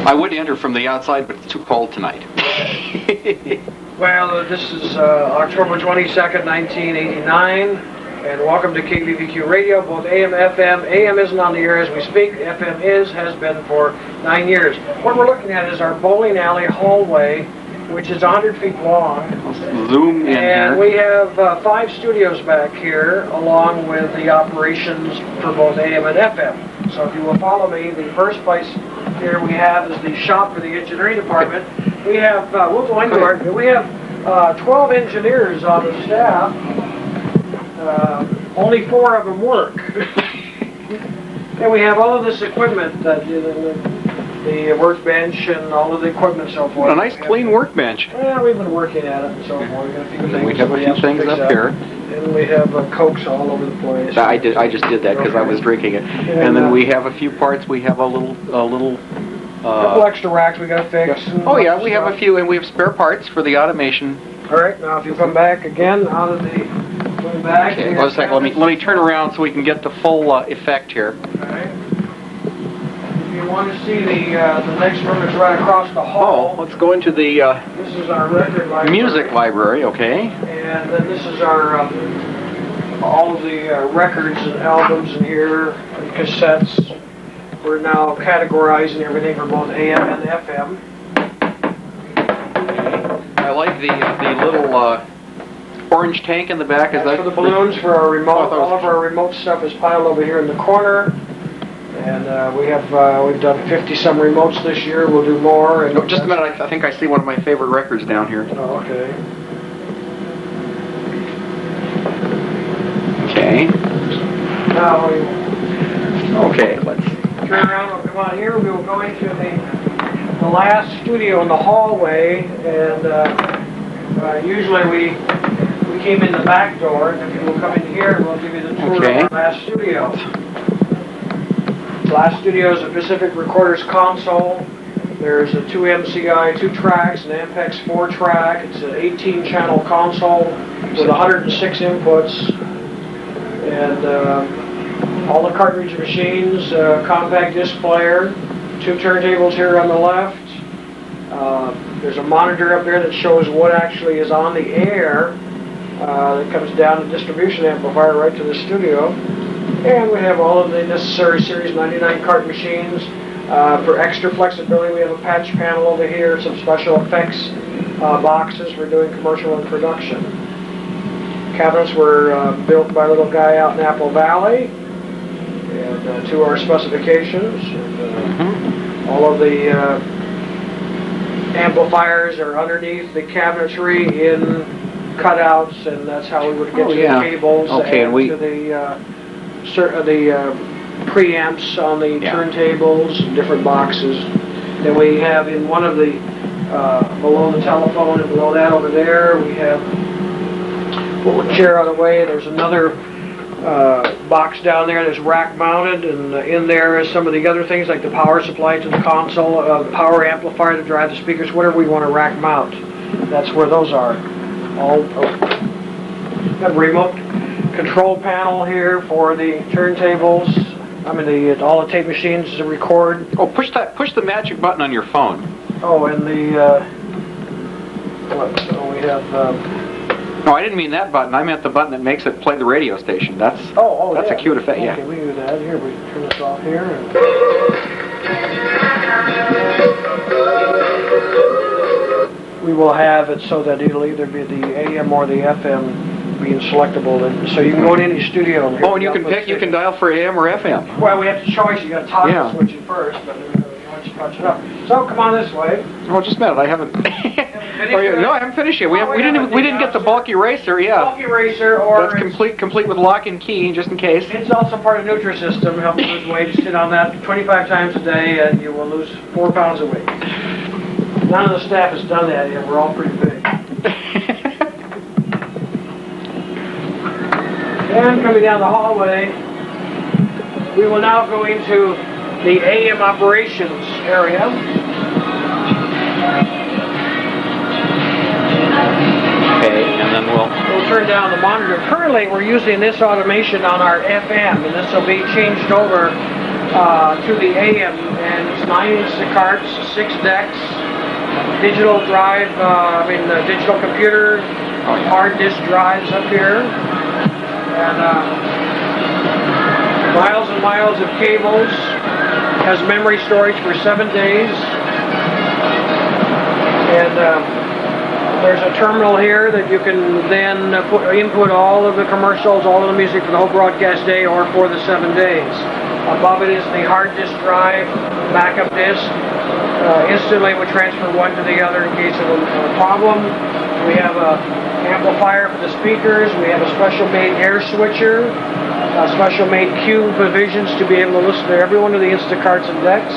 I would enter from the outside, but it's too cold tonight. Well, this is October 22nd, 1989, and welcome to KVVQ Radio, both AM, FM. AM isn't on the air as we speak. FM has been for 9 years. What we're looking at is our bowling alley hallway, which is 100 feet long. Zoom in and here. We have 5 studios back here, along with the operations for both AM and FM. So if you will follow me, the first place here we have is the shop for the engineering department. We have, we'll go into our, we have 12 engineers on the staff. Only 4 of them work. And we have all of this equipment, the workbench and all of the equipment and so forth. A nice clean workbench. Yeah, we've been working at it and so forth. We got a few things. We have a few things up here. And we have Cokes all over the place. I just did that because I was drinking it. And then we have a few parts. We have a little couple extra racks we got to fix. Oh yeah, we have a few, and we have spare parts for the automation. All right, now if you come back again out of the back. Okay, one second. Let me turn around so we can get the full effect here. All right. If you want to see the next room is right across the hall. Oh, let's go into the this is our record library. music library. Okay. And then this is our all of the records and albums in here, and cassettes. We're now categorizing everything for both AM and FM. I like the little orange tank in the back. Is that for the balloons for our remote? All of our remote stuff is piled over here in the corner. And we've done 50-some remotes this year. We'll do more. And just a minute. I think I see one of my favorite records down here. Oh, okay. Okay. Now okay, let's turn around. We'll come on here. We will go into the last studio in the hallway, and usually we came in the back door, and if you will come in here, we'll give you the tour of our last studio. Last studio is a Pacific Recorders console. There's a 2 MCI 2 tracks, an Ampex 4 track. It's an 18-channel console with 106 inputs, and all the cartridge machines, compact disc player, 2 turntables here on the left. There's a monitor up there that shows what actually is on the air. That comes down the distribution amplifier right to the studio. And we have all of the necessary Series 99 cart machines. For extra flexibility, we have a patch panel over here, some special effects boxes for doing commercial and production. Cabinets were built by a little guy out in Apple Valley, and to our specifications. And, all of the amplifiers are underneath the cabinetry in cutouts, and that's how we would get to the cables and to the preamps on the turntables and different boxes. Then we have in one of the below the telephone and below that over there we have, we'll chair out of the way, there's another box down there that's rack mounted, and in there is some of the other things like the power supply to the console, the power amplifier to drive the speakers, whatever we want to rack mount. That's where those are. All have remote control panel here for the turntables. I mean all the tape machines to record. Oh, push the magic button on your phone. Oh, and the we have. No, I didn't mean that button. I meant the button that makes it play the radio station. That's a cute effect. Okay, we do that. Here, we turn this off here. And we will have it so that it'll either be the AM or the FM being selectable, and so you can go to any studio. And and you can dial for AM or FM. Well, we have the choice. You got to toggle switch it first, but once you punch it up. So come on this way. Oh, just a minute. I haven't. No, I haven't finished yet. We didn't get the bulky eraser. Yeah. Bulky eraser, or that's complete with lock and key, just in case. It's also part of Nutrisystem. Helps lose weight. Sit on that 25 times a day, and you will lose 4 pounds of weight. None of the staff has done that yet. We're all pretty big. And coming down the hallway, we will now go into the AM operations area. Okay, and then we'll turn down the monitor. Currently, we're using this automation on our FM, and this will be changed over to the AM, and it's 9 Instacarts, 6 decks, digital drive, digital computer, hard disk drives up here, and miles and miles of cables. Has memory storage for 7 days, and there's a terminal here that you can then input all of the commercials, all of the music for the whole broadcast day or for the 7 days. Above it is the hard disk drive, backup disk. Instantly we transfer one to the other in case of a problem. We have a amplifier for the speakers. We have a special made air switcher, special made cue provisions to be able to listen to every one of the Instacarts and decks.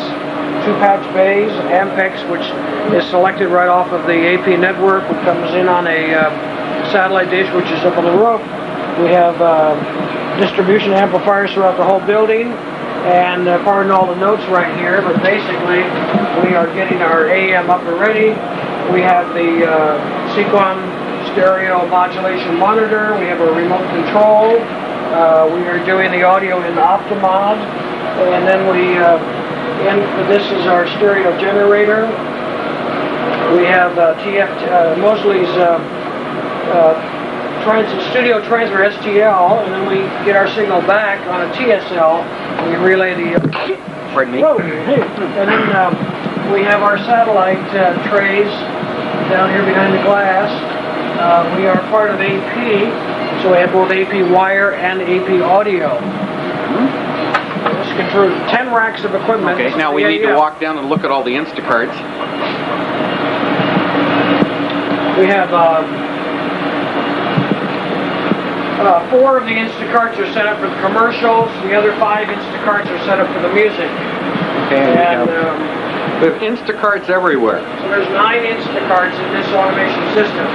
2-patch bays, Ampex, which is selected right off of the AP network, which comes in on a satellite dish, which is up on the roof. We have distribution amplifiers throughout the whole building, and pardon all the notes right here, but basically we are getting our AM up and ready. We have the Sequon stereo modulation monitor. We have a remote control. We are doing the audio in Optimod, and then this is our stereo generator. We have Mosley's studio transmitter STL, and then we get our signal back on a TSL. We relay the. Pardon me. And then we have our satellite trays down here behind the glass. We are part of AP, so we have both AP wire and AP audio. This controls 10 racks of equipment. Okay, now we need to walk down and look at all the Instacarts. We have 4 of the Instacarts are set up for the commercials. The other 5 Instacarts are set up for the music. Okay, and we have Instacarts everywhere. So there's 9 Instacarts in this automation system.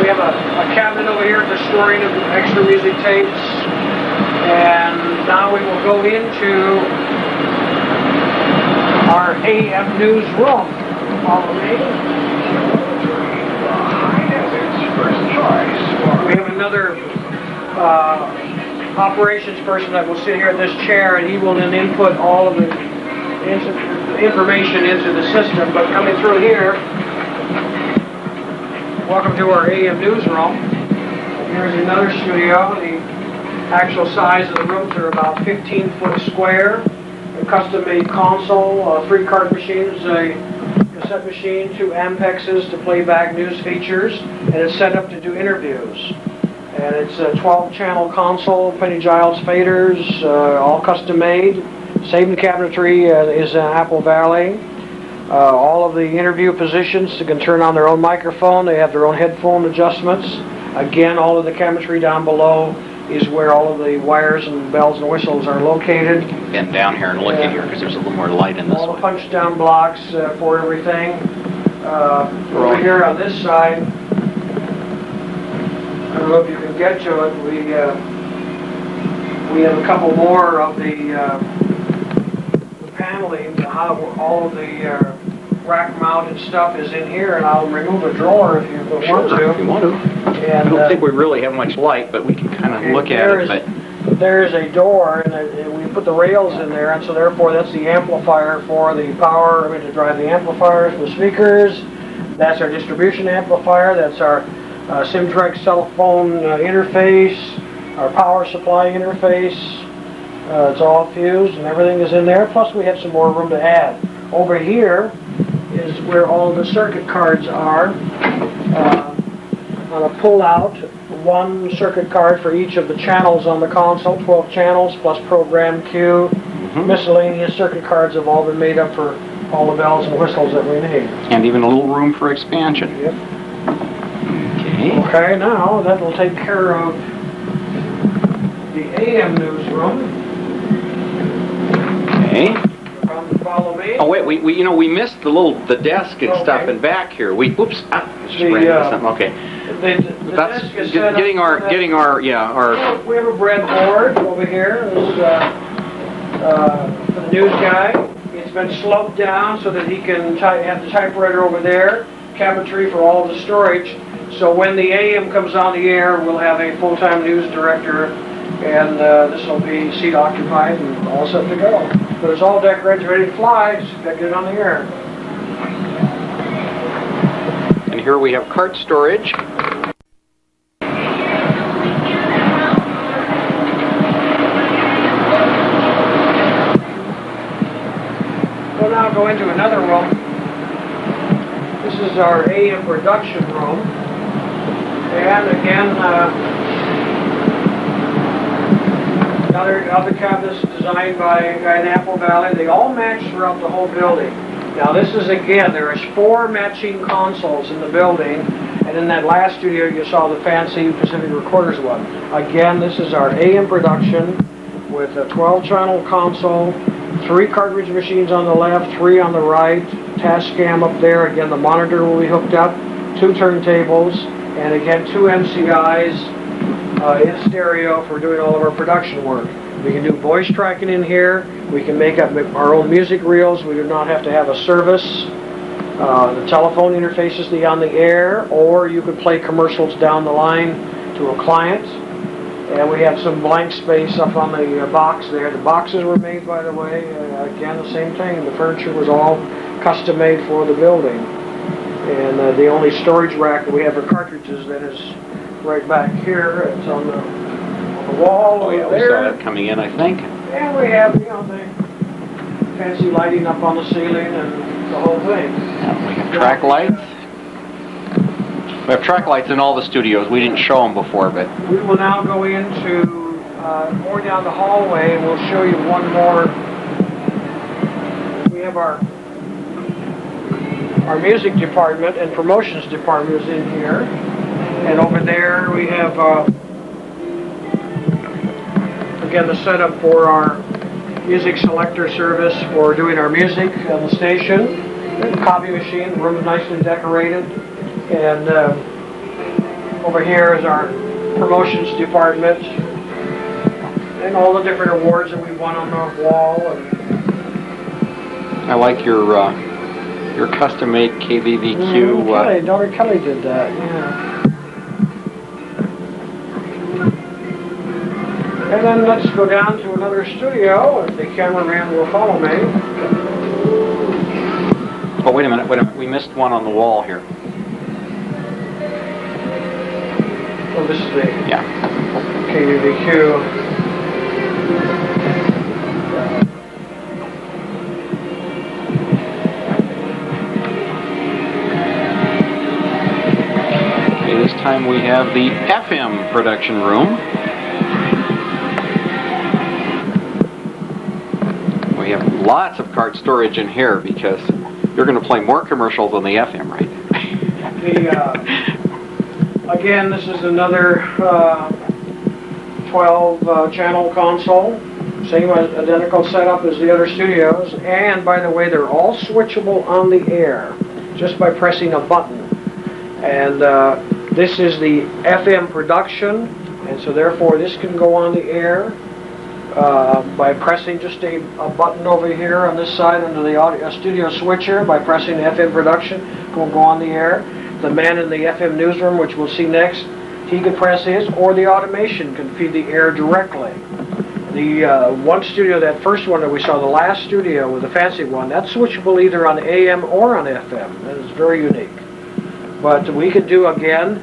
We have a cabinet over here for storing of extra music tapes. And now we will go into our AM newsroom. Follow me. We have another operations person that will sit here at this chair, and he will then input all of the information into the system. But coming through here, welcome to our AM newsroom. Here's another studio. The actual size of the rooms are about 15 foot square. A custom-made console, 3 card machines, a cassette machine, 2 Ampexes to play back news features, and it's set up to do interviews. And it's a 12-channel console, Penny Giles faders, all custom-made. Saving cabinetry is Apple Valley. All of the interview positions, they can turn on their own microphone. They have their own headphone adjustments. Again, all of the cabinetry down below is where all of the wires and bells and whistles are located. And down here and look in here, because there's a little more light in this one. All the punch-down blocks for everything. Over here on this side, I don't know if you can get to it. We have a couple more of the paneling. How all of the rack-mounted stuff is in here, and I'll remove a drawer if you want to. If you want to. And, I don't think we really have much light, but we can kind of look at it. But there is a door, and we put the rails in there, and so therefore that's the amplifier for the power. To drive the amplifiers, the speakers. That's our distribution amplifier. That's our Simtrek cell phone interface, our power supply interface. It's all fused and everything is in there. Plus we have some more room to add. Over here is where all the circuit cards are. On a pull-out, 1 circuit card for each of the channels on the console, 12 channels plus program cue. Miscellaneous circuit cards have all been made up for all the bells and whistles that we need. And even a little room for expansion. Yep. Okay. Okay, now that will take care of the AM newsroom. Okay. Follow me. Oh wait, we missed the desk and stuff in back here. Just ran into something. Okay. The That's desk is set getting up our. We have a breadboard over here. This is for the news guy. It's been sloped down so that he can have the typewriter over there. Cabinetry for all the storage. So when the AM comes on the air, we'll have a full-time news director, and this will be seat occupied and all set to go. But it's all decorated, ready to fly. Just got to get it on the air. And here we have cart storage. We'll now go into another room. This is our AM production room. And again, other cabinets designed by a guy in Apple Valley. They all match throughout the whole building. Now this is, again, there is 4 matching consoles in the building, and in that last studio you saw the fancy Pacific Recorders one. Again, this is our AM production with a 12-channel console, 3 cartridge machines on the left, 3 on the right, Tascam up there. Again, the monitor will be hooked up, 2 turntables, and again 2 MCIs in stereo for doing all of our production work. We can do voice tracking in here. We can make up our own music reels. We do not have to have a service. The telephone interface is on the air, or you could play commercials down the line to a client. And we have some blank space up on the box there. The boxes were made, by the way, again, the same thing. The furniture was all custom made for the building. And the only storage rack that we have for cartridges that is right back here. It's on the wall over We there. saw that coming in, I think. And we have, the fancy lighting up on the ceiling and the whole thing. We have track lights. We have track lights in all the studios. We didn't show them before, but... We will now go into more down the hallway, and we'll show you one more. We have our music department and promotions department is in here. And over there we have, again, the setup for our music selector service for doing our music on the station. The copy machine, the room is nicely decorated. And over here is our promotions department. And all the different awards that we won on the wall. And I like your custom-made KVVQ. Daughter Kelly did that, yeah. And then let's go down to another studio, if the cameraman will follow me. Oh, wait a minute. We missed one on the wall here. Oh, this is the Yeah. KVVQ. Okay, this time we have the FM production room. We have lots of cart storage in here because you're going to play more commercials on the FM, right? Again, this is another 12-channel console. Same identical setup as the other studios. And by the way, they're all switchable on the air just by pressing a button. And this is the FM production, and so therefore this can go on the air by pressing just a button over here on this side under the studio switcher. By pressing FM production, it will go on the air. The man in the FM newsroom, which we'll see next, he can press his, or the automation can feed the air directly. The one studio, that first one that we saw, the last studio with the fancy one, that's switchable either on AM or on FM. That is very unique. But we can do, again,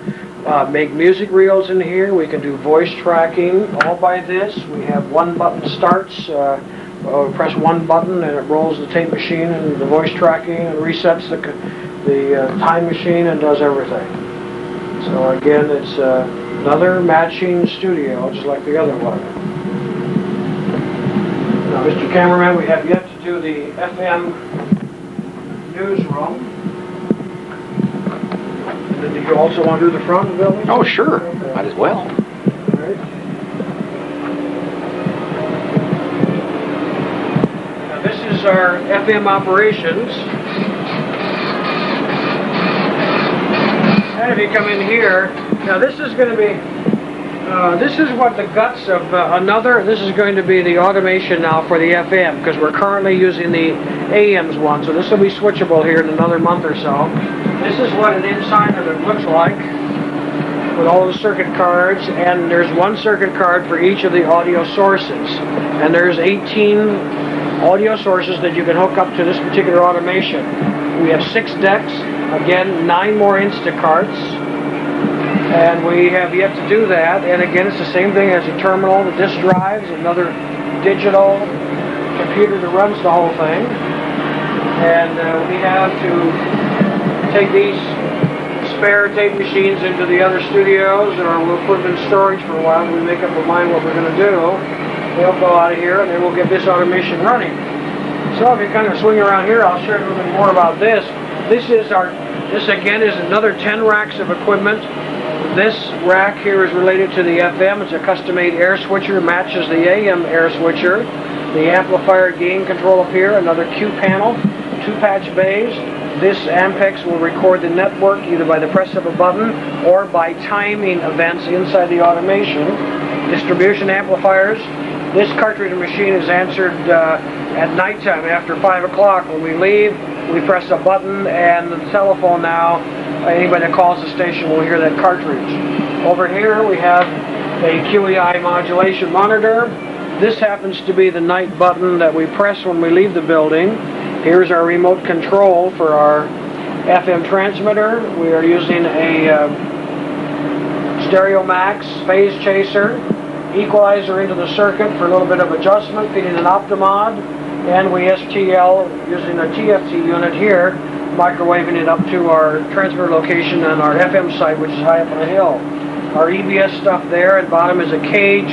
make music reels in here. We can do voice tracking all by this. We have one button starts. Press one button and it rolls the tape machine and the voice tracking and resets the time machine and does everything. So again, it's another matching studio, just like the other one. Now, Mr. Cameraman, we have yet to do the FM newsroom. And do you also want to do the front of the building? Oh, sure. Okay. Might as well. All right. Now, this is our FM operations. And if you come in here, now this is going to be, this is what the guts of this is going to be the automation now for the FM, because we're currently using the AM's one, so this will be switchable here in another month or so. This is what an inside of it looks like, with all the circuit cards, and there's one circuit card for each of the audio sources. And there's 18 audio sources that you can hook up to this particular automation. We have 6 decks, again 9 more Instacarts, and we have yet to do that. And again, it's the same thing as a terminal, the disk drives, another digital computer that runs the whole thing. And we have to take these spare tape machines into the other studios, or we'll put them in storage for a while and we make up our mind what we're going to do. They'll go out of here and then we'll get this automation running. So if you kind of swing around here, I'll share a little bit more about this. This again is another 10 racks of equipment. This rack here is related to the FM. It's a custom-made air switcher, matches the AM air switcher. The amplifier gain control up here, another Q panel, 2 patch bays. This Ampex will record the network either by the press of a button or by timing events inside the automation. Distribution amplifiers. This cartridge machine is answered at nighttime after 5 o'clock. When we leave, we press a button and the telephone now, anybody that calls the station will hear that cartridge. Over here we have a QEI modulation monitor. This happens to be the night button that we press when we leave the building. Here's our remote control for our FM transmitter. We are using a Stereo Max phase chaser, equalizer into the circuit for a little bit of adjustment, feeding an Optimod, and we STL using a TFT unit here, microwaving it up to our transmitter location on our FM site, which is high up on a hill. Our EBS stuff there, and bottom is a cage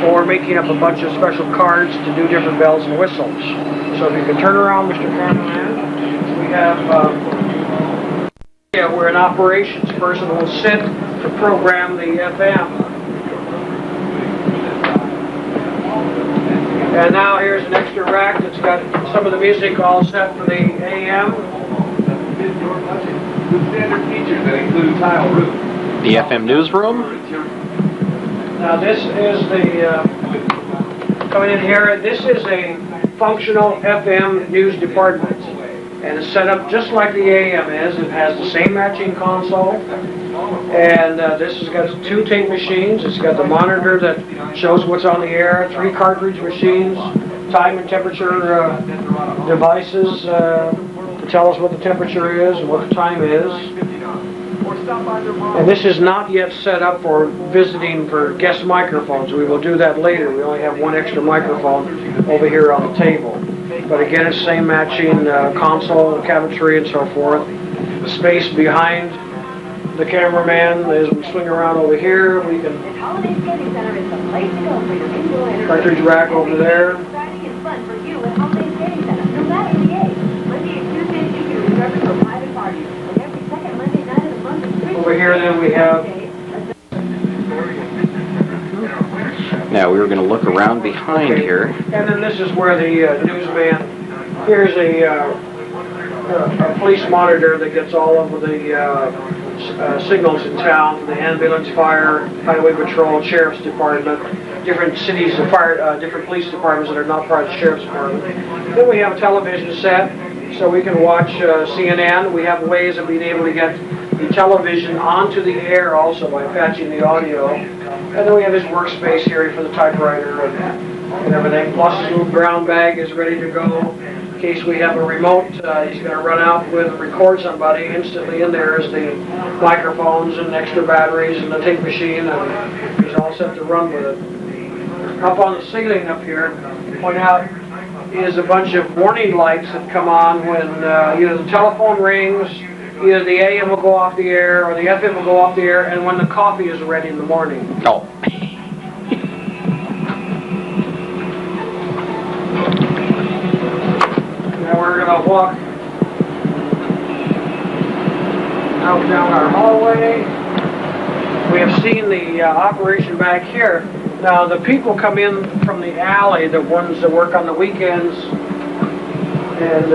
for making up a bunch of special cards to do different bells and whistles. So if you can turn around, Mr. Cameraman, we have where an operations person will sit to program the FM. And now here's an extra rack that's got some of the music all set for the AM. Standard features that include tile roof. The FM newsroom. Now this is the, coming in here, this is a functional FM news department. And it's set up just like the AM is. It has the same matching console. And this has got 2 tape machines. It's got the monitor that shows what's on the air, 3 cartridge machines, time and temperature devices to tell us what the temperature is and what the time is. And this is not yet set up for visiting for guest microphones. We will do that later. We only have 1 extra microphone over here on the table. But again, it's same matching console, cabinetry, and so forth. The space behind the cameraman, as we swing around over here, we can cartridge rack over there. Over here then we have... Now we were going to look around behind here. And then this is where the newsman, here's a police monitor that gets all of the signals in town from the ambulance, fire, highway patrol, sheriff's department, different cities, different police departments that are not part of the sheriff's department. Then we have a television set, so we can watch CNN. We have ways of being able to get the television onto the air also by patching the audio. And then we have his workspace here for the typewriter and everything. Plus his little brown bag is ready to go. In case we have a remote, he's going to run out with record somebody. Instantly in there is the microphones and extra batteries and the tape machine, and he's all set to run with it. Up on the ceiling up here, point out, is a bunch of warning lights that come on when either the telephone rings, either the AM will go off the air or the FM will go off the air, and when the coffee is ready in the morning. Oh. Now we're going to walk out down our hallway. We have seen the operation back here. Now the people come in from the alley, the ones that work on the weekends, and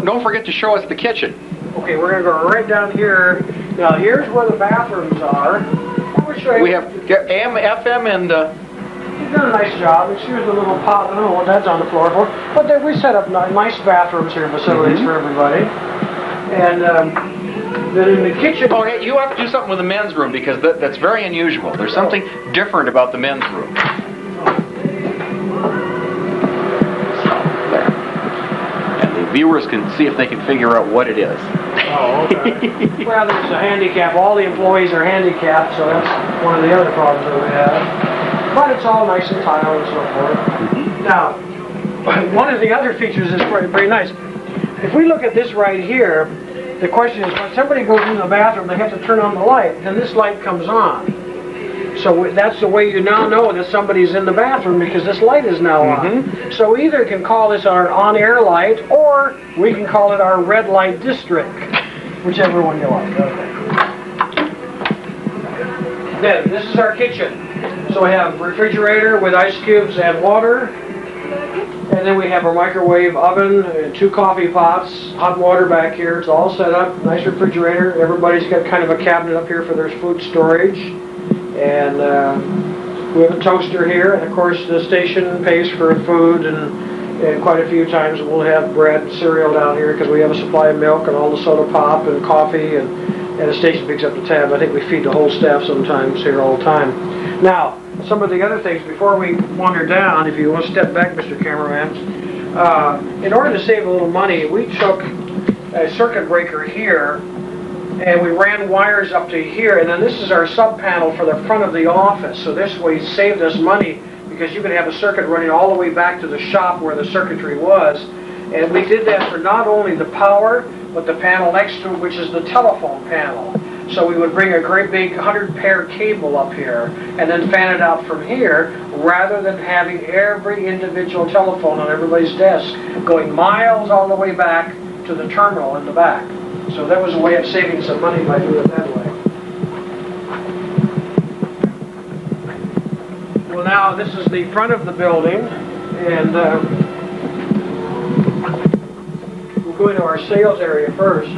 don't forget to show us the kitchen. okay, we're going to go right down here. Now here's where the bathrooms are. We have AM, FM, and You've done a nice job. Excuse the little pot. I don't know what that's on the floor for. But we set up nice bathrooms here, facilities for everybody. And then in the kitchen... Oh, hey, you have to do something with the men's room because that's very unusual. There's something different about the men's room. viewers can see if they can figure out what it is. Oh, okay. Well, there's a handicap. All the employees are handicapped, so that's one of the other problems that we have. But it's all nice and tiled and so forth. Now, one of the other features is very nice. If we look at this right here, the question is, when somebody goes into the bathroom, they have to turn on the light, then this light comes on. So that's the way you now know that somebody's in the bathroom, because this light is now on. So we either can call this our on-air light, or we can call it our red light district, whichever one you like. Okay. Then, this is our kitchen. So we have a refrigerator with ice cubes and water. And then we have our microwave oven and 2 coffee pots, hot water back here. It's all set up, nice refrigerator. Everybody's got kind of a cabinet up here for their food storage. And we have a toaster here. And of course the station pays for food, and quite a few times we'll have bread and cereal down here because we have a supply of milk and all the soda pop and coffee, and the station picks up the tab. I think we feed the whole staff sometimes here all the time. Now, some of the other things, before we wander down, if you want to step back, Mr. Cameraman, in order to save a little money, we took a circuit breaker here, and we ran wires up to here, and then this is our sub panel for the front of the office. So this way it saved us money, because you can have a circuit running all the way back to the shop where the circuitry was. And we did that for not only the power, but the panel next to it, which is the telephone panel. So we would bring a great big 100-pair cable up here and then fan it out from here, rather than having every individual telephone on everybody's desk going miles all the way back to the terminal in the back. So that was a way of saving some money by doing it that way. Well, now this is the front of the building, and we'll go into our sales area first.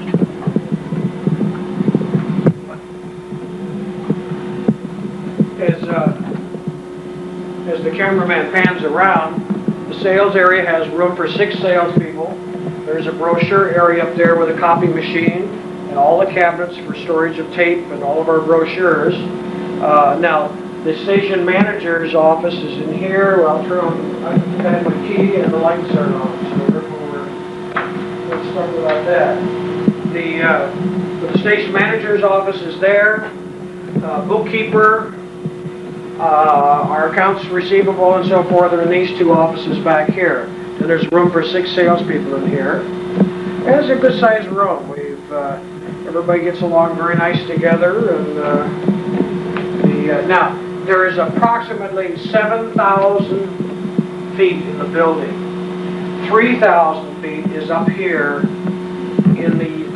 As the cameraman pans around, the sales area has room for 6 salespeople. There's a brochure area up there with a copy machine and all the cabinets for storage of tape and all of our brochures. Now, the station manager's office is in here. I'll turn on, I had my key and the lights are on, so therefore let's start without that. The station manager's office is there. Bookkeeper, our accounts receivable and so forth are in these 2 offices back here. And there's room for 6 salespeople in here. And it's a good sized room. Everybody gets along very nice together. And now there is approximately 7,000 feet in the building. 3,000 feet is up here in the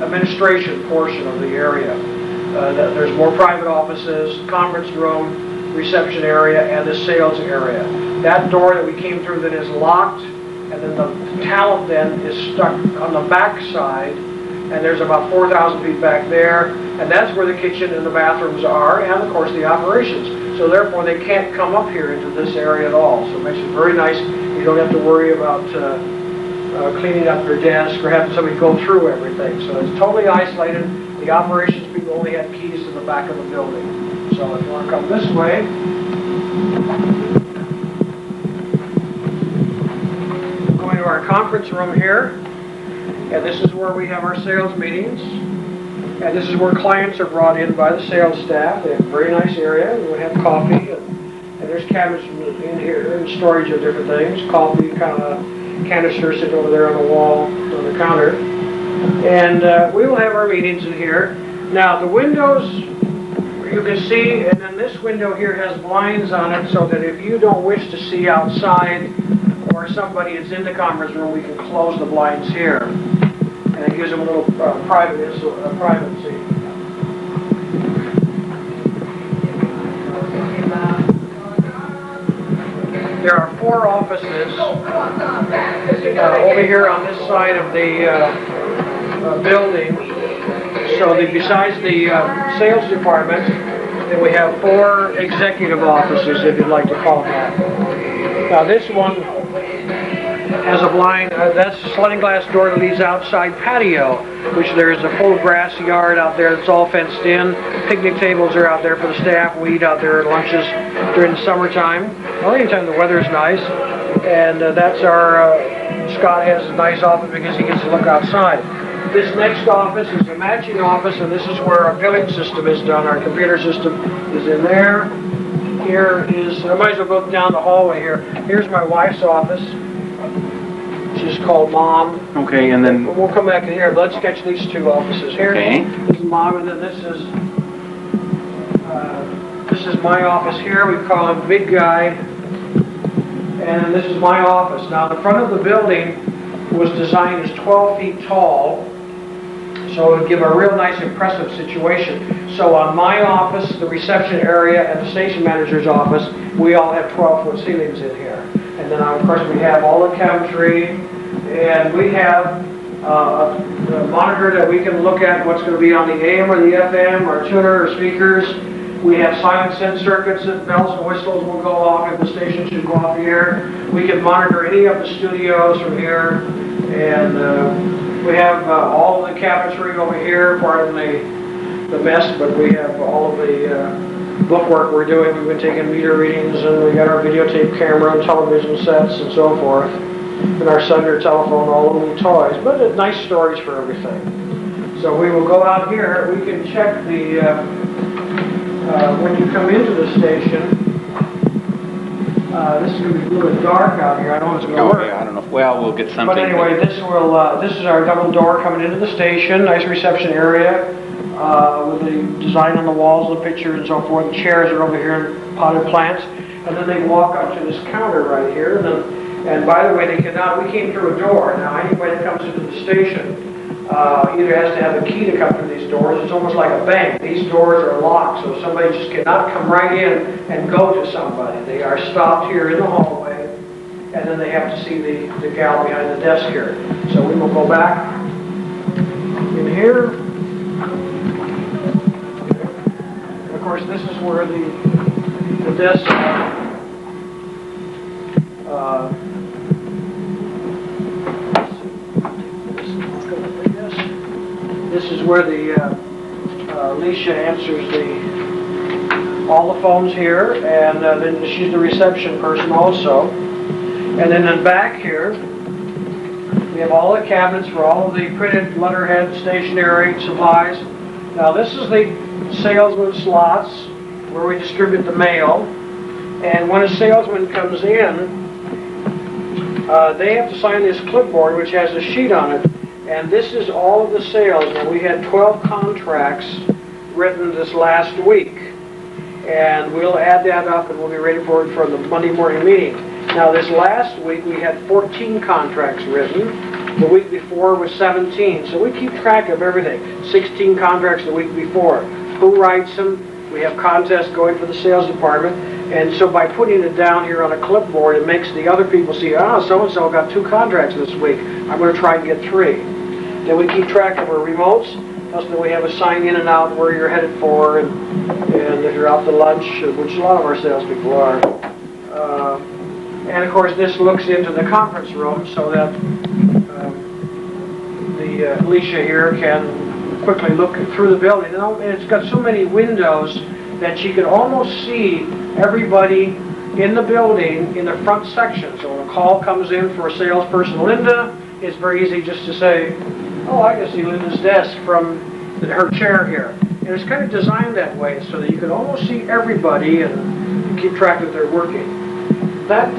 administration portion of the area. There's more private offices, conference room, reception area, and the sales area. That door that we came through that is locked, and then the talent then is stuck on the back side, and there's about 4,000 feet back there, and that's where the kitchen and the bathrooms are, and of course the operations. So therefore they can't come up here into this area at all. So it makes it very nice. You don't have to worry about cleaning up your desk or having somebody go through everything. So it's totally isolated. The operations people only have keys to the back of the building. So if you want to come this way, going to our conference room here, and this is where we have our sales meetings, and this is where clients are brought in by the sales staff. They have a very nice area. We have coffee, and there's cabinets in here and storage of different things. Coffee, kind of canister sitting over there on the wall on the counter. And we will have our meetings in here. Now the windows, you can see, and then this window here has blinds on it, so that if you don't wish to see outside, or somebody is in the conference room, we can close the blinds here. And it gives them a little privacy. There are 4 offices over here on this side of the building. So besides the sales department, then we have 4 executive offices, if you'd like to call them that. Now this one has a blind, that's a sliding glass door that leads outside patio, which there's a full grass yard out there that's all fenced in. Picnic tables are out there for the staff. We eat out there at lunches during the summertime, or anytime the weather's nice. And that's our Scott has a nice office because he gets to look outside. This next office is a matching office, and this is where our billing system is done. Our computer system is in there. Here is, I might as well go down the hallway here. Here's my wife's office. She's called Mom. Okay, and then... We'll come back in here, but let's sketch these two offices here. Okay. This is Mom, and then this is my office here. We call him Big Guy. And this is my office. Now, the front of the building was designed as 12 feet tall, so it would give a real nice, impressive situation. So on my office, the reception area, and the station manager's office, we all have 12-foot ceilings in here. And then, of course, we have all the cabinetry, and we have a monitor that we can look at what's going to be on the AM or the FM, or tuner or speakers. We have silent sense circuits that bells and whistles will go off if the station should go off here. We can monitor any of the studios from here. And we have all of the cabinetry over here, pardon the mess, but we have all of the book work we're doing. We've been taking meter readings, and we got our videotape camera and television sets and so forth. And our cellular telephone, all the little toys, but nice storage for everything. So we will go out here. We can check the... when you come into the station, this is going to be a little bit dark out here. I don't know if it's going to work. Yeah, I don't know. Well, we'll get something. But anyway, this is our double door coming into the station. Nice reception area with the design on the walls, the pictures, and so forth. The chairs are over here, potted plants, and then they walk up to this counter right here. And by the way, we came through a door. Now, anybody that comes into the station either has to have a key to come through these doors. It's almost like a bank. These doors are locked, so somebody just cannot come right in and go to somebody. They are stopped here in the hallway, and then they have to see the gal behind the desk here. So we will go back in here. And of course, this is where the desk this is where the Alicia answers all the phones here, and then she's the reception person also. And then in back here, we have all the cabinets for all of the printed letterhead, stationery, supplies. Now this is the salesman slots where we distribute the mail. And when a salesman comes in, they have to sign this clipboard which has a sheet on it. And this is all of the sales. Now, we had 12 contracts written this last week. And we'll add that up, and we'll be ready for it for the Monday morning meeting. Now, this last week, we had 14 contracts written. The week before was 17. So we keep track of everything. 16 contracts the week before. Who writes them? We have contests going for the sales department. And so by putting it down here on a clipboard, it makes the other people see, so-and-so got 2 contracts this week. I'm going to try and get 3. Then we keep track of our remotes. Plus then we have a sign in and out where you're headed for, and if you're out to lunch, which a lot of our salespeople are. And of course this looks into the conference room so that Alicia here can quickly look through the building. And it's got so many windows that she can almost see everybody in the building in the front section. So when a call comes in for a salesperson, Linda, it's very easy just to say, oh, I can see Linda's desk from her chair here. And it's kind of designed that way so that you can almost see everybody and keep track that they're working. That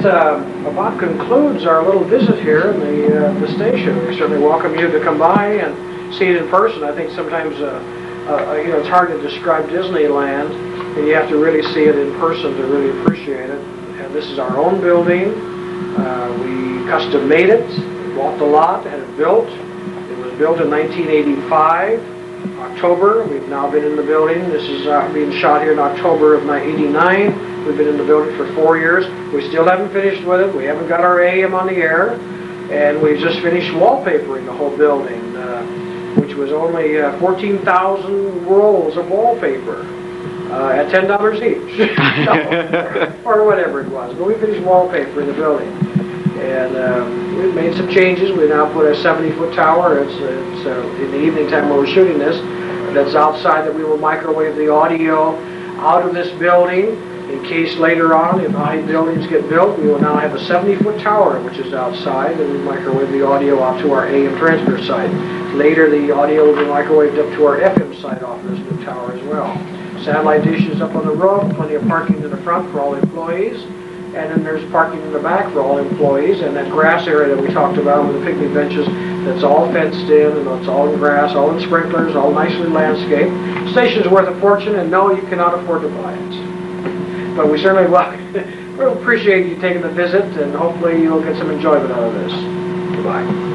about concludes our little visit here in the station. We certainly welcome you to come by and see it in person. I think sometimes it's hard to describe Disneyland, and you have to really see it in person to really appreciate it. And this is our own building. We custom made it, bought the lot, had it built. It was built in 1985, October. We've now been in the building. This is being shot here in October of 1989. We've been in the building for 4 years. We still haven't finished with it. We haven't got our AM on the air. And we've just finished wallpapering the whole building, which was only 14,000 rolls of wallpaper at $10 each, or whatever it was. But we finished wallpapering the building. And we've made some changes. We now put a 70-foot tower. It's in the evening time when we're shooting this. That's outside that we will microwave the audio out of this building. In case later on, if high buildings get built, we will now have a 70-foot tower, which is outside, and we microwave the audio out to our AM transmitter site. Later, the audio will be microwaved up to our FM site off this new tower as well. Satellite dishes up on the roof, plenty of parking in the front for all employees, and then there's parking in the back for all employees, and that grass area that we talked about with the picnic benches, that's all fenced in, and it's all in grass, all in sprinklers, all nicely landscaped. The station's worth a fortune, and no, you cannot afford to buy it. But we certainly will appreciate you taking the visit, and hopefully you'll get some enjoyment out of this. Goodbye.